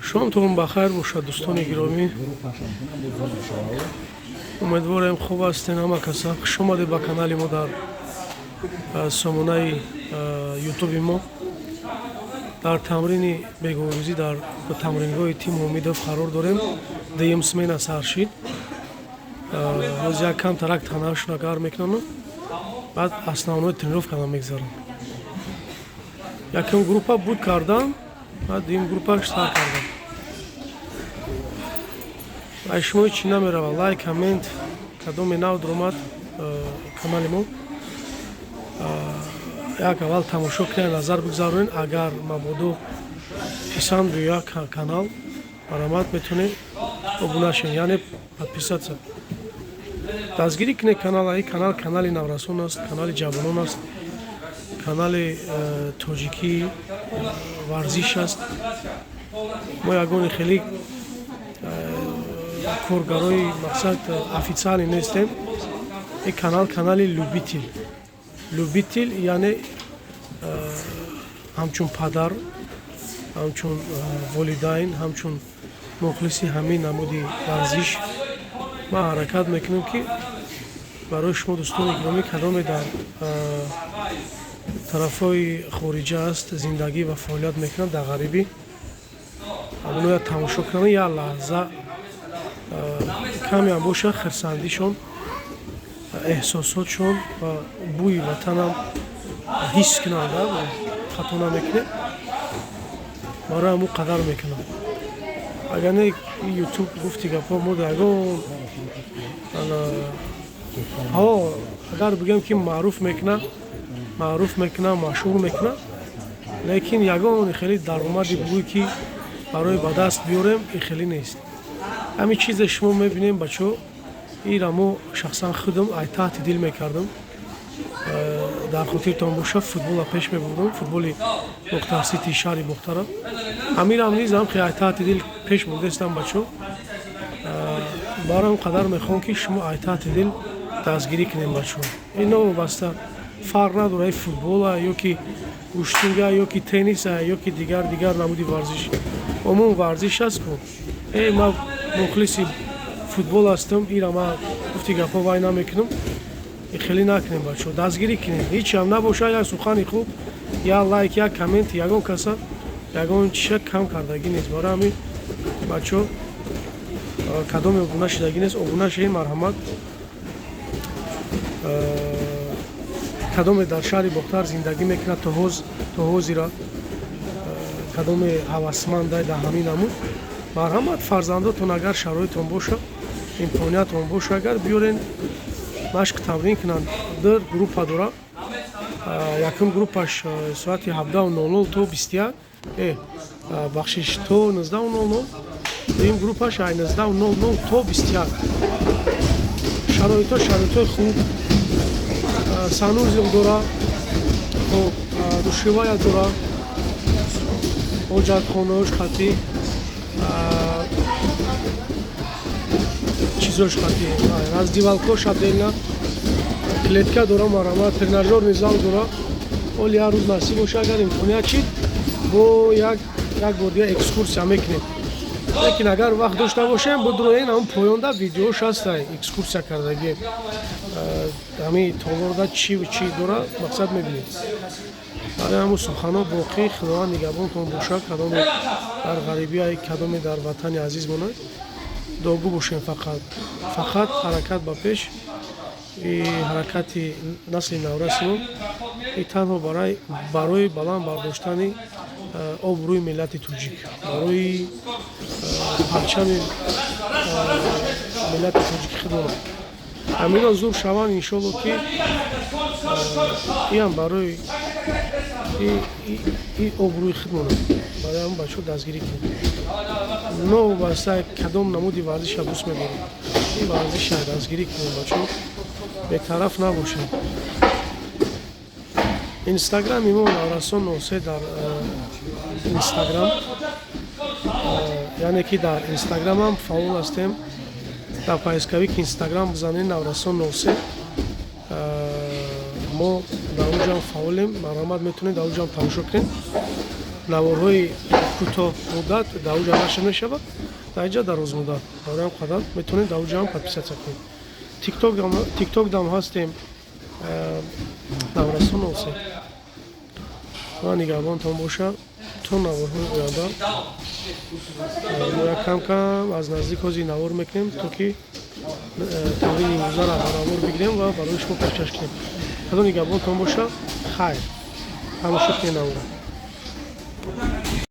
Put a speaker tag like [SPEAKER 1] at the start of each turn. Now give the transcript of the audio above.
[SPEAKER 1] шомтон бахайр бошад дӯстони гиромӣ. Умедворем хуб ҳастен ҳама каса. Хуш омадед ба канали мо дар сомонаи ютуби мо. Дар тамрини беговарӯзӣ дар тамрингоҳи тими Умидов қарор дорем. Дуюм смена Саршид. Ҳоз як кам тарак танаашона гар мекунам. Баъд основной тренировкана мегзарам. Якум группа буд кардам, баъд дуюм группаш стар кардам. Ай шумо чӣ намерава? Лайк, коммент, кадоме нав дуромад канали мо. Як аввал тамошо кунед, назар бигзаронед. Агар мабодо писанд биёяд канал, марамат метавонед обуна шавед, яъне подписаться. Дастгирӣ кунед канал. Канал канали наврасон аст, канали ҷавонон аст, канали тоҷикии варзиш аст. Мо ягони хеле коргарои мақсад официале нестем. Ин канал канали любител. Любител яъне ҳамчун падар, ҳамчун волидайн, ҳамчун мухлиси ҳамин намуди варзиш ма ҳаракат мекунем ки барои шумо дӯстони гиромӣ кадоме дар тарафҳои хориҷа аст зиндагӣ ва фаъолият мекунанд дар ғарибӣ. Амоно тамошо кунанд як лаҳза каме ҳам боша хирсандишон, эҳсосотшон ва бӯи ватанам ҳис кунанд, хато намекунед. Барои ҳамун қадар мекунам. Агар не ютуб гуфти гапҳо мо ягон агар бигӯем ки маъруф мекунам, машҳур мекунам, лекин ягони хеле даромади пулӣ ки барои ба даст биёрем ин хеле нест. Ҳамин чизе шумо мебинем бачо. Ира мо шахсан худам ай таҳти дил мекардам. Дар хотиртон боша футбола пеш мебурдам, футболи мухтасити шаҳри Бухтара. Ҳамирам низ ҳам ай таҳти дил пеш бурдестам бачо. Барам қадар мехоҳам ки шумо ай таҳти дил дастгирӣ кунем бачо. Ин новобаста фарқ надорад футбола ёки куштинга ёки тенниса ёки дигар намуди варзиш. Умум варзиш аст ку. Ман мухлиси футбол ҳастам, ира ман гуфти гапҳо вай намекунам. Хеле накунем бачо, дастгирӣ кунем. Ҳеҷ ҳам набошад, як сухани хуб, як лайк, як коммент, ягон каса ягон чиша кам кардагӣ нест. Барои ҳамин бачо кадоме обуна шудагӣ нест, обуна шавед, марҳамат. Кадоме дар шаҳри Бухтар зиндагӣ мекунад то ҳозира, кадоме ҳавасманда дар ҳамин намуд, марҳамат. Фарзандотон агар шароитон боша, имкониятон боша, агар биёрен машқ тамрин кунанд. Дар группа дора. Якум группаш соати 17:00 то 21, бахшиш то 19:00, дуюм группаш 19:00 то 21. Шароитои хуб, санузел дора, душевая дора, ҳоҷатхонаош хати, чизош хати, раздевалкош отдельно, клетка дора, марҳамат, тренажерный зал дора. Оли ҳар рӯз насиб боша, агар имконият чид бо як бор дига экскурсия мекунем. Лекин агар вақт дошта бошем будроен ҳам поёнда видеош ҳаста экскурсия кардагӣ. Ҳамин толорда чӣ дора мақсад мебинем. Барои ҳамун суханҳо боқӣ худованд нигаҳбонтон бошад, кадоме дар ғарибӣ, кадоме дар ватани азиз монад. Догу бошем фақат ҳаракат ба пеш. ҳаракати насли навраси мо танҳо барои баланд бардоштани обрӯи миллати тоҷик, барои парчами миллати тоҷик хидмат. Ҳамино зур шаванд иншоалло ки иам барои обрӯи хидмат. Барои ҳам бачо дастгирӣ кунед. Новобаста кадом намуди варзиша дӯст медоред, ин варзиша дастгирӣ кунед бачо, бетараф набошед. Инстаграми мо Наврасон Носе дар Инстаграм, яъне ки дар Инстаграмам фаъол ҳастем. Дар поисковик Инстаграм бизанед Наврасон Носе, мо дар онҷам фаъолем. Марҳамат метавонед дар онҷам тамошо кунед. Наворҳои кӯтоҳ муддат давҷа нашр мешавад, дар инҷа дароз муддат барои ҳам қадар метавонед давҷа ҳам подписатсия кунед. Тикток дам ҳастем, наврасон осед. Ва нигаҳбонтон боша то наворҳои оянда мо як кам аз наздик ҳозир навор мекунем, то ки таврини имрӯзаро ба навор бигирем ва барои шумо пехчаш кунем. Худо нигаҳбонтон боша. Хайр. Тамошо кунед навора.